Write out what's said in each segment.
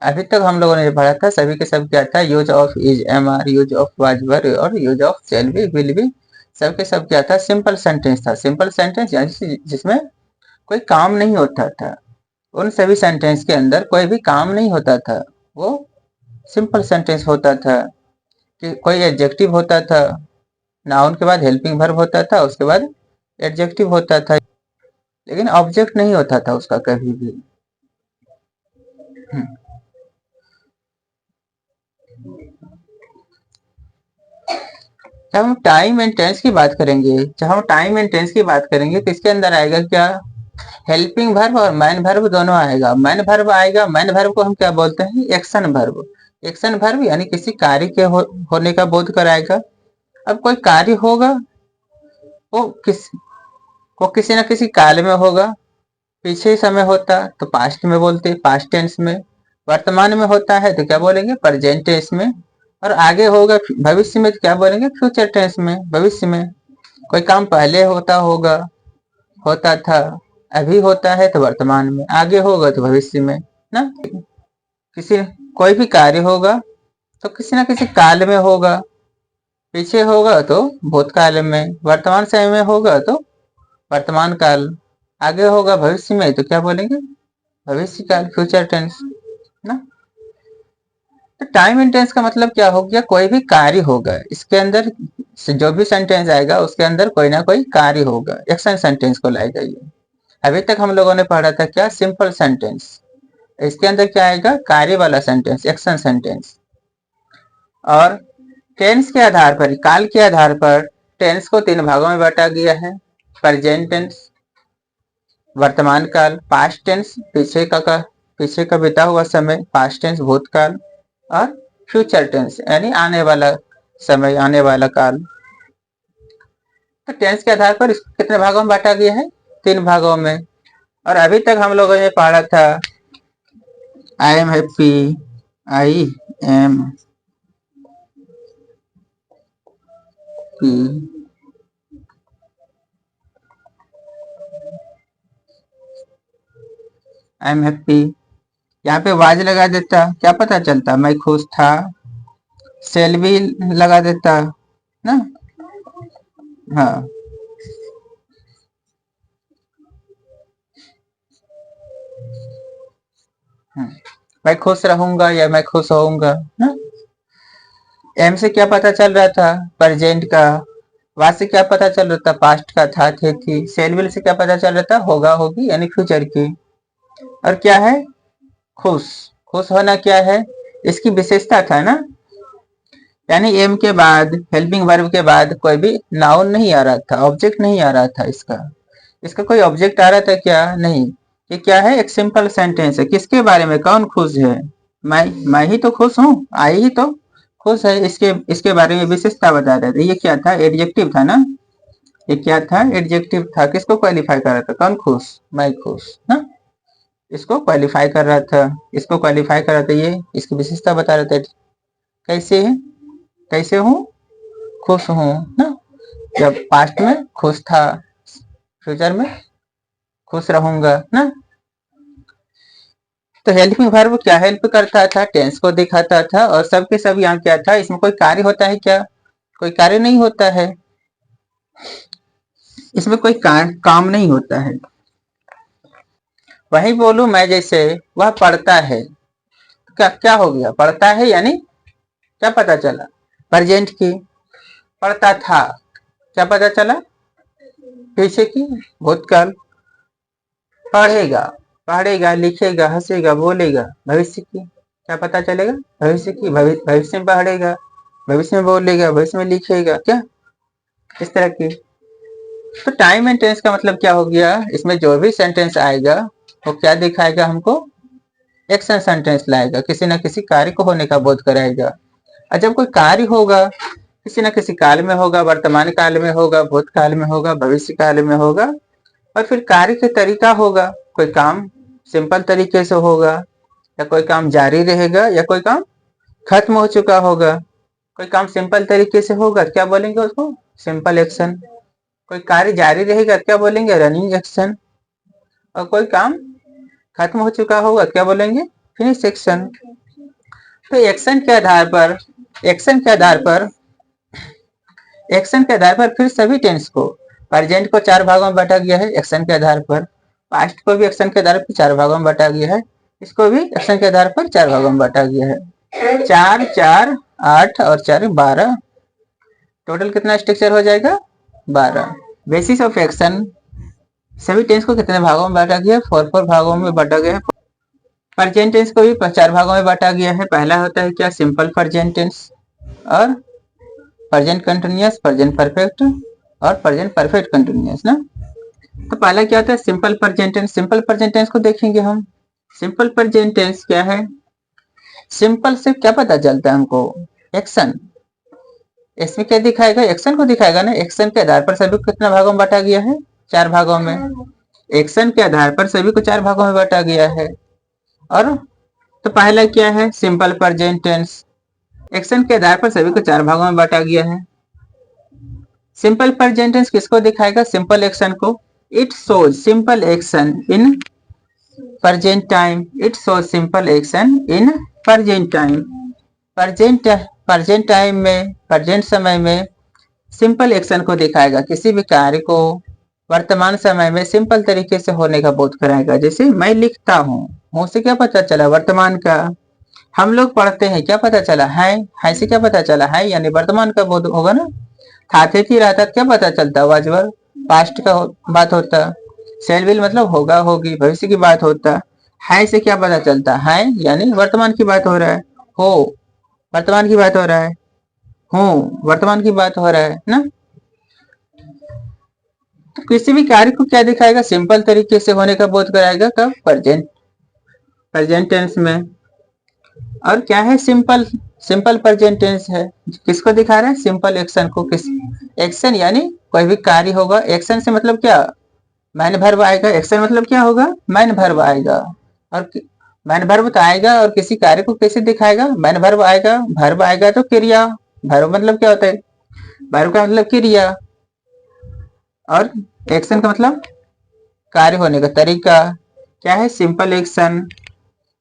अभी तक हम लोगों ने पढ़ा था सभी के सब क्या था, use of is, am are, use of was were और use of shall be, will be, सब के सब क्या था, सिंपल सेंटेंस था। सिंपल सेंटेंस यानी जिसमें कोई काम नहीं होता था, उन सभी सेंटेंस के अंदर कोई भी काम नहीं होता था, वो सिंपल सेंटेंस होता था। कि कोई एडजेक्टिव होता था, नाउन के बाद हेल्पिंग वर्ब होता था, उसके बाद एडजेक्टिव होता था, लेकिन ऑब्जेक्ट नहीं होता था उसका कभी भी। जब हम टाइम एंड टेंस की बात करेंगे, जब हम टाइम एंड टेंस की बात करेंगे तो इसके अंदर आएगा क्या, हेल्पिंग वर्ब और मैन वर्ब दोनों आएगा। मैन वर्ब आएगा, मैन वर्ब को हम क्या बोलते हैं, एक्शन वर्ब। एक्शन वर्ब यानी किसी कार्य के होने का बोध कराएगा। अब कोई कार्य होगा, वो किस वो किसी न किसी काल में होगा। पीछे समय होता तो पास्ट में बोलते, पास्ट टेंस में। वर्तमान में होता है तो क्या बोलेंगे, प्रेजेंट टेंस में। और आगे होगा भविष्य में तो क्या बोलेंगे, फ्यूचर टेंस में, भविष्य में। कोई काम पहले होता था, अभी होता है तो वर्तमान में, आगे होगा तो भविष्य में ना। किसी कोई भी कार्य होगा तो किसी न किसी काल में होगा। पीछे होगा तो भूतकाल में, वर्तमान समय में होगा तो वर्तमान काल, आगे होगा भविष्य में तो क्या बोलेंगे, भविष्य काल, फ्यूचर टेंस ना। तो टाइम एंड टेंस का मतलब क्या हो गया, कोई भी कार्य होगा, इसके अंदर जो भी सेंटेंस आएगा उसके अंदर कोई ना कोई कार्य होगा, एक्शन सेंटेंस को लाएगा ये। अभी तक हम लोगों ने पढ़ा था क्या, सिंपल सेंटेंस। इसके अंदर क्या आएगा, कार्य वाला सेंटेंस, एक्शन सेंटेंस। और टेंस के आधार पर, काल के आधार पर टेंस को तीन भागों में बांटा गया है। प्रेजेंट टेंस वर्तमान काल, पास्ट टेंस पीछे का बीता हुआ समय, पास्ट टेंस भूतकाल, और फ्यूचर टेंस यानी आने वाला समय, आने वाला काल। तो टेंस के आधार पर इसको कितने भागों में बांटा गया है, तीन भागों में। और अभी तक हम लोगों ने पढ़ा था I am happy, I am P, I am happy. यहाँ पे वाज लगा देता, क्या पता चलता, मैं खुश था। सेल भी लगा देता ना। हाँ, मैं खुश रहूंगा या मैं खुश होऊंगा ना। एम से क्या पता चल रहा था, प्रेजेंट का। वाज से क्या पता चल रहा था, पास्ट का, था, थे, थी। सेल विल से क्या पता चल रहा था, होगा, होगी, यानी फ्यूचर की। और क्या है, खुश। खुश होना क्या है, इसकी विशेषता था ना। यानी एम के बाद, हेल्पिंग वर्ब के बाद कोई भी नाउन नहीं आ रहा था, ऑब्जेक्ट नहीं आ रहा था इसका। इसका कोई ऑब्जेक्ट आ रहा था क्या, नहीं। ये क्या है, एक सिंपल सेंटेंस है। किसके बारे में, कौन खुश है, मैं ही तो खुश हूँ, आई ही तो खुश है। इसके इसके बारे में विशेषता बता रहे थे। ये क्या था, एडजेक्टिव था ना। ये क्या था, एडजेक्टिव था। किसको क्वालिफाई कर रहा था, कौन खुश, मैं खुश ना। इसको क्वालिफाई कर रहा था, इसको क्वालिफाई कर रहा था, ये इसकी विशेषता बता रहे थे। कैसे है, कैसे हूँ, खुश हूँ ना। जब पास्ट में खुश था, फ्यूचर में खुश रहूंगा ना। तो हेल्पिंग वर्ब क्या हेल्प करता था, टेंस को दिखाता था। और सब के सब यहाँ क्या था, इसमें कोई कार्य होता है क्या, कोई कार्य नहीं होता है। इसमें कोई काम नहीं होता है। वही बोलूं मैं, जैसे वह पढ़ता है, क्या क्या हो गया, पढ़ता है यानी क्या पता चला, प्रेजेंट की। पढ़ता था, क्या पता चला, पीछे की, भूतकाल। पढ़ेगा, पढ़ेगा, लिखेगा, हंसेगा, बोलेगा, भविष्य की। क्या पता चलेगा, भविष्य की। भविष्य में पढ़ेगा, भविष्य में बोलेगा, भविष्य में लिखेगा, क्या, इस तरह की। तो टाइम एंड टेंस का मतलब क्या हो गया, इसमें जो भी सेंटेंस आएगा वो क्या दिखाएगा हमको, एक्शन सेंटेंस लाएगा, किसी न किसी कार्य को होने का बोध कराएगा। और जब कोई कार्य होगा, किसी न किसी काल में होगा, वर्तमान काल में होगा, भूतकाल में होगा, भविष्य काल में होगा। और फिर कार्य का तरीका होगा, कोई काम सिंपल तरीके से होगा, या कोई काम जारी रहेगा, या कोई काम खत्म हो चुका होगा। कोई काम सिंपल तरीके से होगा, क्या बोलेंगे उसको, सिंपल एक्शन। कोई कार्य जारी रहेगा, क्या बोलेंगे, रनिंग एक्शन। और कोई काम खत्म हो चुका होगा, क्या बोलेंगे, फिनिश एक्शन। तो एक्शन के आधार पर फिर सभी टेंस को, प्रेजेंट को 4 भागों में बांटा गया है एक्शन के आधार पर, पास्ट को भी एक्शन के आधार पर 4 भागों में बांटा गया है, इसको भी एक्शन के आधार पर 4 भागों में बांटा गया है। 4 4 8 और 4 12, टोटल कितना स्ट्रक्चर हो जाएगा 12। बेसिस ऑफ एक्शन, सभी टेंस को कितने भागों में बांटा गया है 4 भागों में बांटा गया है। प्रेजेंट टेंस को भी 4 भागों में बांटा गया है। पहला होता है क्या, सिंपल प्रेजेंट टेंस और प्रेजेंट कंटिन्यूअस, प्रेजेंट परफेक्ट और प्रेजेंट परफेक्ट कंटिन्यूअस ना। तो पहला क्या होता है simple present tense. Simple present tense को देखेंगे हम। सिंपल प्रेजेंट टेंस क्या है, सिंपल से क्या पता चलता है हमको, एक्शन। इसमें क्या दिखाएगा, एक्शन को दिखाएगा ना। एक्शन के आधार पर सभी को कितना भागों में बांटा गया है 4 भागों में। एक्शन के आधार पर सभी को 4 भागों में बांटा गया है। और तो पहला क्या है सिंपल प्रेजेंट टेंस, एक्शन के आधार पर सभी को 4 भागों में बांटा गया है। सिंपल प्रेजेंट टेंस किसको दिखाएगा, सिंपल एक्शन को। It shows simple action in present time, it shows simple action in present time. Present time में, प्रेजेंट समय में सिंपल एक्शन को दिखाएगा, किसी भी कार्य को वर्तमान समय में सिंपल तरीके से होने का बोध कराएगा। जैसे मैं लिखता हूँ से क्या पता चला वर्तमान का। हम लोग पढ़ते हैं क्या पता चला है से क्या पता चला है यानी वर्तमान का बोध होगा ना। थाथे थी रहता क्या पता चलता वाजवर, पास्ट का बात होता। सेल विल मतलब होगा होगी भविष्य की बात होता। है से क्या पता चलता है यानी वर्तमान की बात हो रहा है। हो वर्तमान की बात हो रहा है, हूँ वर्तमान की बात हो रहा है ना। तो किसी भी कार्य को क्या दिखाएगा, सिंपल तरीके से होने का बोध कराएगा कब, प्रेजेंट टेंस में। और क्या है सिंपल, सिंपल प्रेजेंट टेंस है, किसको दिखा रहा है सिंपल एक्शन को। किस एक्शन यानी कोई भी कार्य होगा, एक्शन से मतलब क्या मैन वर्ब आएगा। एक्शन मतलब क्या होगा मैन वर्ब आएगा। और मैन वर्ब तो आएगा और किसी कार्य को कैसे दिखाएगा, मैन वर्ब आएगा, वर्ब आएगा तो क्रिया। वर्ब मतलब क्या होता है, वर्ब का मतलब क्रिया और एक्शन का मतलब कार्य होने का तरीका। क्या है सिंपल एक्शन।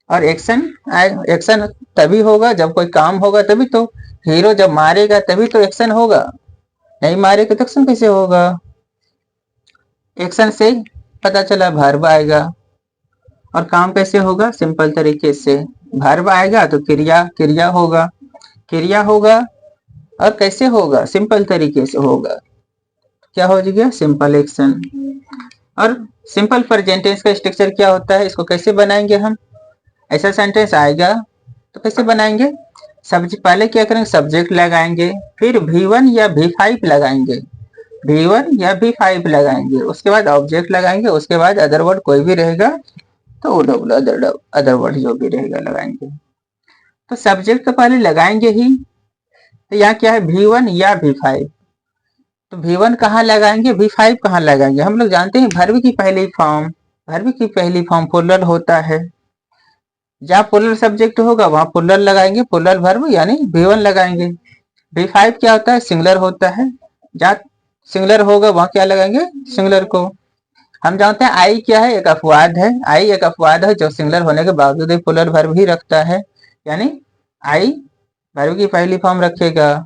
और एक्शन तभी होगा जब कोई काम होगा तभी तो। हीरो जब मारेगा तभी तो एक्शन होगा, नहीं मारेगा तो एक्शन कैसे होगा। एक्शन से पता चला वर्ब आएगा। और काम कैसे होगा सिंपल तरीके से, वर्ब आएगा तो क्रिया, क्रिया होगा, क्रिया होगा। और कैसे होगा सिंपल तरीके से होगा, क्या हो गया सिंपल एक्शन। और सिंपल प्रेजेंट टेंस का स्ट्रक्चर क्या होता है, इसको कैसे बनाएंगे हम। ऐसा सेंटेंस आएगा तो कैसे बनाएंगे, सब्जेक्ट पहले क्या करेंगे सब्जेक्ट लगाएंगे, फिर V1 या V5 लगाएंगे, V1 या V5 लगाएंगे, उसके बाद ऑब्जेक्ट लगाएंगे, उसके बाद अदर वर्ड कोई भी रहेगा तो अदर वर्ड जो भी रहेगा लगाएंगे। तो सब्जेक्ट तो पहले लगाएंगे ही, तो यहाँ क्या है V1 या V5। तो V1 कहाँ लगाएंगे V5 कहाँ लगाएंगे। हम लोग जानते हैं वर्ब की पहली फॉर्म, वर्ब की पहली फॉर्म प्लूरल होता है। जहाँ प्लूरल सब्जेक्ट होगा वहां प्लूरल लगाएंगे, प्लूरल वर्ब यानी V1 लगाएंगे। V5 क्या होता है सिंगुलर होता है, जहाँ सिंगुलर होगा वहां क्या लगाएंगे सिंगुलर को। हम जानते हैं आई क्या है, एक अपवाद है। आई एक अपवाद है जो सिंगुलर होने के बावजूद प्लूरल वर्ब ही रखता है, यानी आई वर्ब की पहली फॉर्म रखेगा।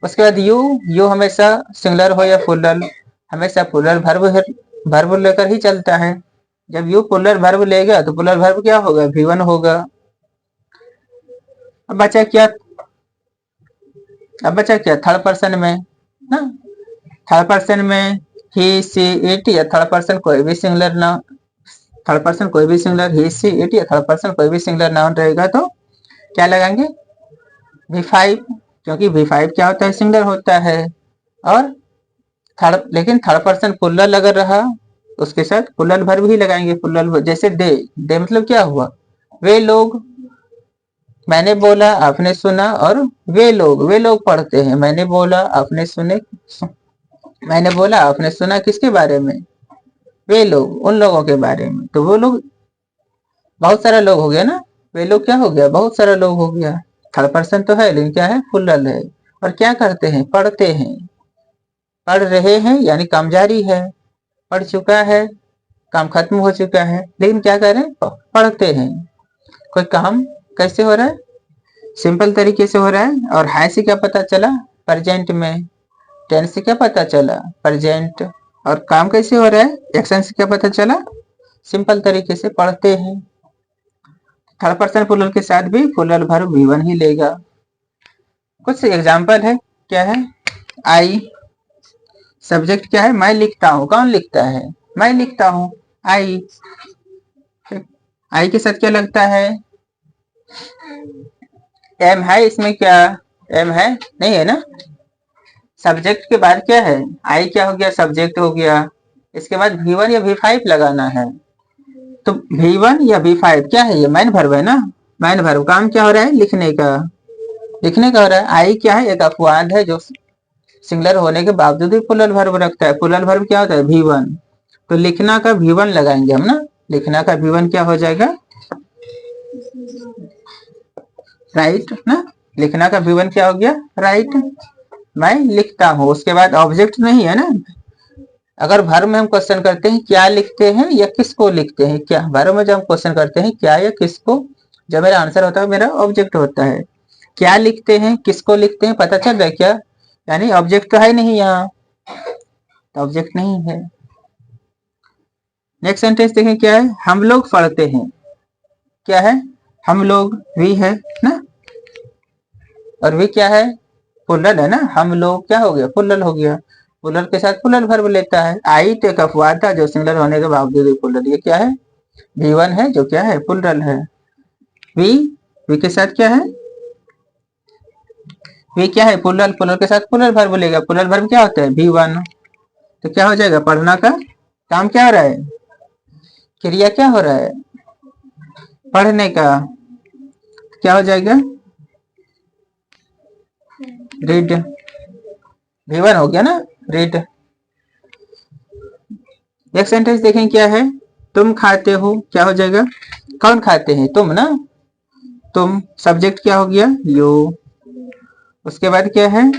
उसके बाद यू हमेशा सिंगुलर हो या प्लूरल, हमेशा प्लूरल वर्ब लेकर ही चलता है। जब यू प्लूरल वर्ब लेगा तो प्लूरल वर्ब क्या होगा V1 होगा। अब बचा क्या, थर्ड पर्सन में ना, थर्ड पर्सन में ही सी इट या थर्ड पर्सन कोई भी सिंगुलर ना, थर्ड पर्सन कोई भी सिंगुलर ही सी इट या थर्ड पर्सन कोई भी सिंगुलर नाउन रहेगा तो क्या लगाएंगे V5, क्योंकि V5 क्या होता है सिंगुलर होता है। और लेकिन थर्ड पर्सन प्लूरल अगर रहा उसके साथ प्लूरल वर्ब ही लगाएंगे, प्लूरल जैसे दे मतलब क्या हुआ वे लोग, मैंने बोला आपने सुना, और वे लोग पढ़ते हैं। मैंने बोला आपने सुने, मैंने बोला आपने सुना किसके बारे में, वे लोग उन लोगों के बारे में। तो वो लोग बहुत सारा लोग हो गया ना, वे लोग क्या हो गया बहुत सारा लोग हो गया। थर्ड पर्सन तो है लेकिन क्या है प्लूरल है। और क्या करते हैं पढ़ते हैं, पढ़ रहे हैं यानी काम जारी है, पढ़ चुका है काम खत्म हो चुका है, लेकिन क्या कर रहे हैं पढ़ते हैं। कोई काम कैसे हो रहा है सिंपल तरीके से हो रहा है। और हाई से क्या पता चला, प्रेजेंट में। टेंस से क्या पता चला, प्रेजेंट। और काम कैसे हो रहा है, एक्शन से क्या पता चला, सिंपल तरीके से पढ़ते हैं। थर्ड पर्सन प्लूरल के साथ भी प्लूरल वर्ब V1 ही लेगा। कुछ एग्जाम्पल है, क्या है, आई। सब्जेक्ट क्या है, मैं लिखता हूँ। कौन लिखता है, मैं लिखता हूँ, आई। आई के साथ क्या लगता है, एम है। इसमें क्या एम है, नहीं है ना। सब्जेक्ट के बाद क्या है, आई क्या हो गया, सब्जेक्ट हो गया। इसके बाद V1 या V5 लगाना है। तो V1 या V5 क्या है, ये मैन वर्ब है ना। मैन वर्ब, काम क्या हो रहा है, लिखने का। लिखने का हो रहा है। आई क्या है, एक अपवाद है जो सिंगुलर होने के बावजूद भी प्लूरल वर्ब रखता है। प्लूरल वर्ब क्या होता है, V1। तो लिखना का V1 लगाएंगे हम ना। लिखना का V1 क्या हो जाएगा, राइट ना। लिखना का V1 क्या हो गया, राइट। मैं लिखता हूँ। उसके बाद ऑब्जेक्ट नहीं है ना। अगर वर्ब में हम क्वेश्चन करते हैं क्या लिखते हैं या किसको लिखते हैं, क्या वर्ब में जब हम क्वेश्चन करते हैं क्या या किसको, जब मेरा आंसर होता है मेरा ऑब्जेक्ट होता है। क्या लिखते हैं, किसको लिखते हैं, पता चल रहा है क्या, यानी ऑब्जेक्ट तो है नहीं यहाँ, तो ऑब्जेक्ट नहीं है। नेक्स्ट सेंटेंस देखें, क्या है, हम लोग पढ़ते हैं। क्या है, हम लोग, वी है ना। और वी क्या है, प्लूरल है ना। हम लोग क्या हो गया, प्लूरल हो गया। प्लूरल के साथ प्लूरल वर्ब लेता है। आई तो एक अपवाद था जो सिंगुलर होने के बावजूद प्लूरल। ये क्या है, V1 है जो क्या है, प्लूरल है। वी, वी के साथ क्या है, वी क्या है, प्लूरल। प्लूरल के साथ प्लूरल वर्ब लेगा। प्लूरल वर्ब क्या होता है, V1। तो क्या हो जाएगा, पढ़ना का काम क्या हो रहा है, क्रिया क्या हो रहा है, पढ़ने का। क्या हो जाएगा, रीड। V1 हो गया ना, रीड। एक सेंटेंस देखें, क्या है, तुम खाते हो। क्या हो जाएगा, कौन खाते हैं, तुम ना। तुम, सब्जेक्ट क्या हो गया, यू। उसके बाद क्या है,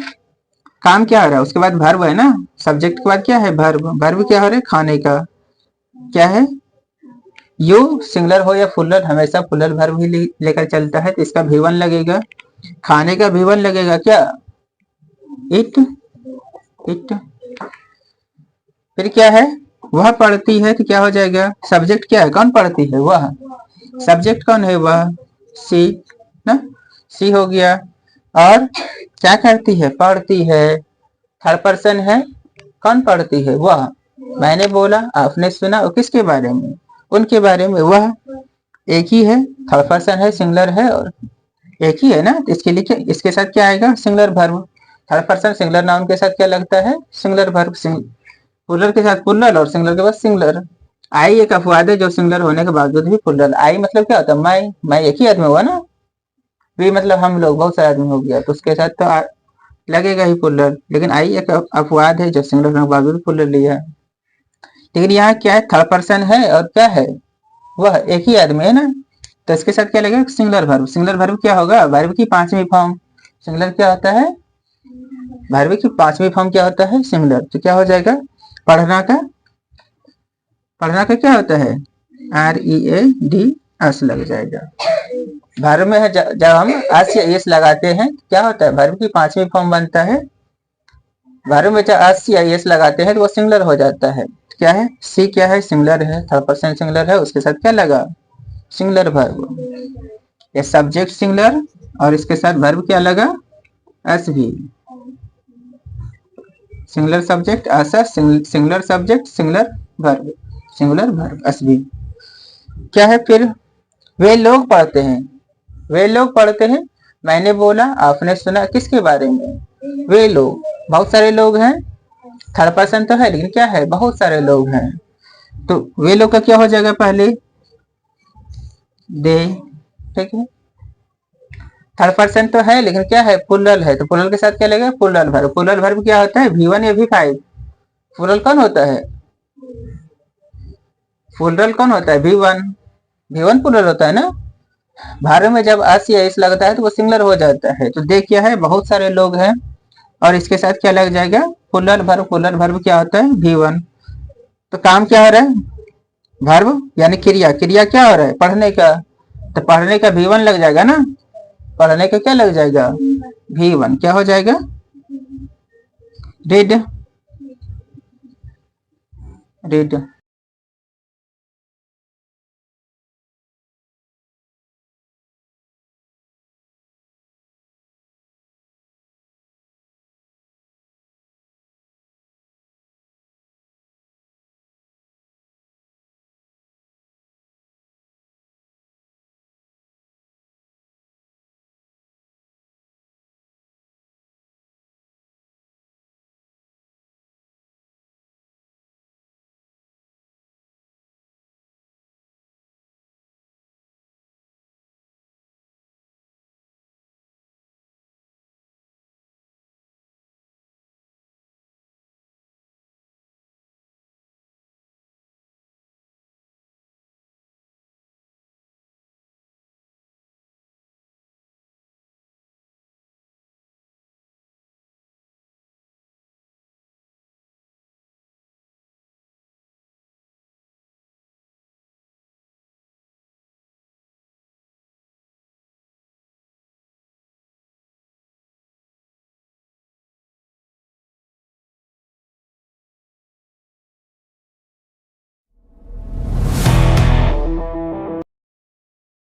काम क्या हो रहा है, उसके बाद वर्ब है ना। सब्जेक्ट के बाद क्या है, वर्ब। वर्ब क्या हो रहा है, खाने का। क्या है, यू। सिंगुलर हो या प्लूरल, हमेशा प्लूरल वर्ब ही लेकर चलता है, तो इसका V1 लगेगा। खाने का V1 लगेगा क्या, इट। इट। फिर क्या है, वह पढ़ती है। तो क्या हो जाएगा, सब्जेक्ट क्या है, कौन पढ़ती है, वह। सब्जेक्ट कौन है, वह, सी ना। सी हो गया। और क्या करती है, पढ़ती है। थर्ड पर्सन है, कौन पढ़ती है, वह। मैंने बोला, आपने सुना, और किसके बारे में, उनके बारे में। वह एक ही है, थर्ड पर्सन है, सिंगुलर है, और एक ही है ना। इसके लिए क्या, इसके साथ क्या आएगा, singular verb. Third person singular noun के साथ क्या लगता है, सिंगुलर वर्ब। प्लूरल के साथ प्लूरल और सिंगुलर के बाद सिंगुलर। आई एक अपवाद है जो सिंगुलर होने के बावजूद भी प्लूरल। आई मतलब क्या होता है, मैं एक ही आदमी हुआ ना। वी मतलब हम लोग, बहुत सारे आदमी हो गया, तो उसके साथ तो लगेगा ही प्लूरल। लेकिन आई एक अपवाद है जो सिंगुलर होने के बावजूद प्लूरल लिया है। लेकिन यहाँ क्या है, थर्ड पर्सन है और क्या है, वह एक ही आदमी है ना। तो इसके साथ क्या लगेगा, सिंगुलर वर्ब। सिंगुलर वर्ब क्या होगा, वर्ब की पांचवी फॉर्म। सिंगुलर क्या होता है, वर्ब की पांचवी फॉर्म क्या होता है, सिंगुलर। तो क्या हो जाएगा, पढ़ना का। पढ़ना का क्या होता है, READ लग जाएगा। वर्ब में है, जब हम एस या एस लगाते हैं तो क्या होता है, वर्ब की पांचवी फॉर्म बनता है। वर्ब में जब एस या एस लगाते हैं तो वो सिंगुलर हो जाता है। क्या है, सी क्या है, सिंगुलर है, थर्ड पर्सन सिंगुलर है, उसके साथ क्या लगा, सिंगुलर वर्ब। ये सब्जेक्ट सिंगुलर और इसके साथ वर्ब क्या लगा, एस भी। सिंगुलर सब्जेक्ट ऐसा, singular subject singular verb, singular verb S भी। क्या है फिर, वे लोग पढ़ते हैं। वे लोग पढ़ते हैं, मैंने बोला, आपने सुना, किसके बारे में, वे लोग। बहुत सारे लोग हैं, थर्ड पर्सन तो है लेकिन क्या है, बहुत सारे लोग हैं। तो वे लोग का क्या हो जाएगा, पहले दे, ठीक है। थर्ड पर्सन तो है लेकिन क्या है, प्लूरल है, तो प्लूरल के साथ क्या लगेगा, प्लूरल वर्ब। प्लूरल वर्ब क्या होता है, V1 या V5। प्लूरल कौन होता है, प्लूरल कौन होता है, V1। V1 प्लूरल होता है ना। भारत में जब एस या एस लगता है तो वो सिंगुलर हो जाता है। तो देख क्या है, बहुत सारे लोग हैं, और इसके साथ क्या लग जाएगा, प्लूरल वर्ब। प्लूरल वर्ब क्या होता है, V1। तो काम क्या हो रहा है, वर्ब यानी क्रिया। क्रिया क्या हो रहा है, पढ़ने का। तो पढ़ने का V1 लग जाएगा ना। पढ़ने का क्या लग जाएगा, V1 क्या हो जाएगा, रीड, रीड